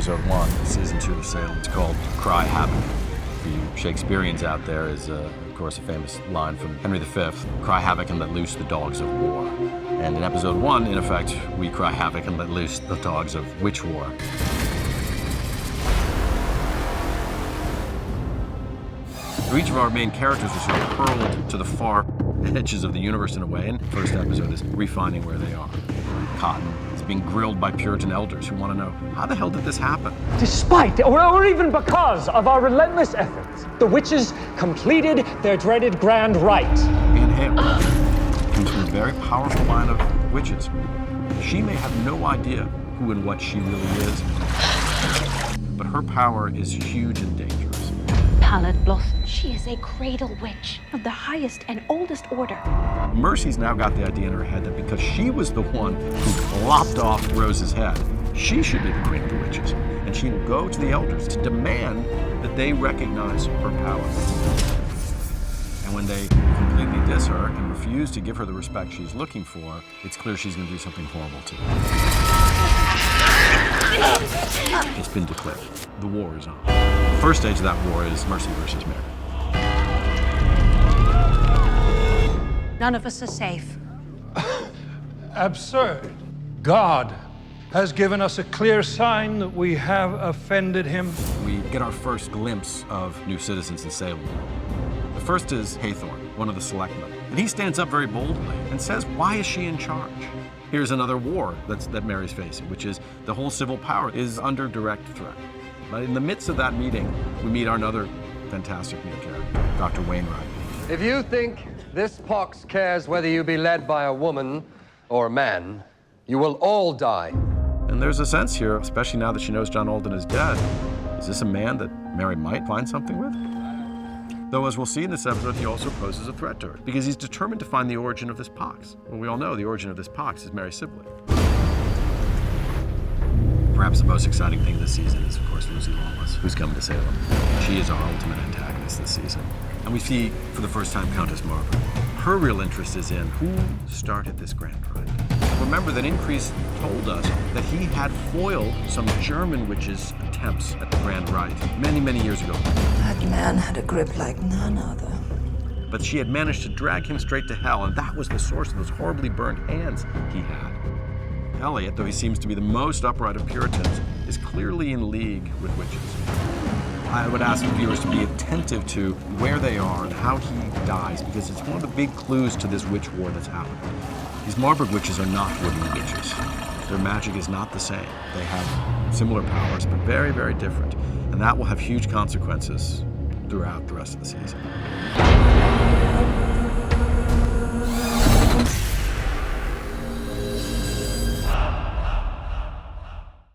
episode 1, season 2 of Salem. It's called Cry Havoc. For you Shakespeareans out there is, of course, a famous line from Henry V, cry havoc and let loose the dogs of war. And in episode 1, in effect, we cry havoc and let loose the dogs of witch war. So each of our main characters is sort of hurled to the far edges of the universe in a way, and the first episode is refining where they are. Cotton is being grilled by Puritan elders who want to know, how the hell did this happen? Despite, or even because of our relentless efforts, the witches completed their dreaded grand rite. And Hale comes from a very powerful line of witches. She may have no idea who and what she really is, but her power is huge and dangerous. Pallid Blossom. She is a cradle witch of the highest and oldest order. Mercy's now got the idea in her head that because she was the one who lopped off Rose's head, she should be the queen of the witches. And she will go to the elders to demand that they recognize her power. And when they completely diss her and refuse to give her the respect she's looking for, it's clear she's going to do something horrible to them. It's been declared. The war is on. The first stage of that war is Mercy versus Mary. None of us are safe. Absurd. God has given us a clear sign that we have offended him. We get our first glimpse of new citizens in Salem. The first is Haythorne, one of the selectmen. And he stands up very boldly and says, why is she in charge? Here's another war that Mary's facing, which is the whole civil power is under direct threat. But in the midst of that meeting, we meet our another fantastic new character, Dr. Wainwright. If you think this pox cares whether you be led by a woman or a man, you will all die. And there's a sense here, especially now that she knows John Alden is dead, is this a man that Mary might find something with? Though, as we'll see in this episode, he also poses a threat to her, because he's determined to find the origin of this pox. Well, we all know the origin of this pox is Mary Sibley. Perhaps the most exciting thing this season is, of course, Lucy Lawless, who's coming to Salem. She is our ultimate antagonist this season. And we see, for the first time, Countess Margaret. Her real interest is in who started this grand rite. Remember that Increase told us that he had foiled some German witches' attempts at the grand rite many, many years ago. That man had a grip like none other. But she had managed to drag him straight to hell, and that was the source of those horribly burned hands he had. Eliot, though he seems to be the most upright of Puritans, is clearly in league with witches. I would ask viewers to be attentive to where they are and how he dies, because it's one of the big clues to this witch war that's happening. These Marburg witches are not woodland witches. Their magic is not the same. They have similar powers, but very, very different. And that will have huge consequences throughout the rest of the season.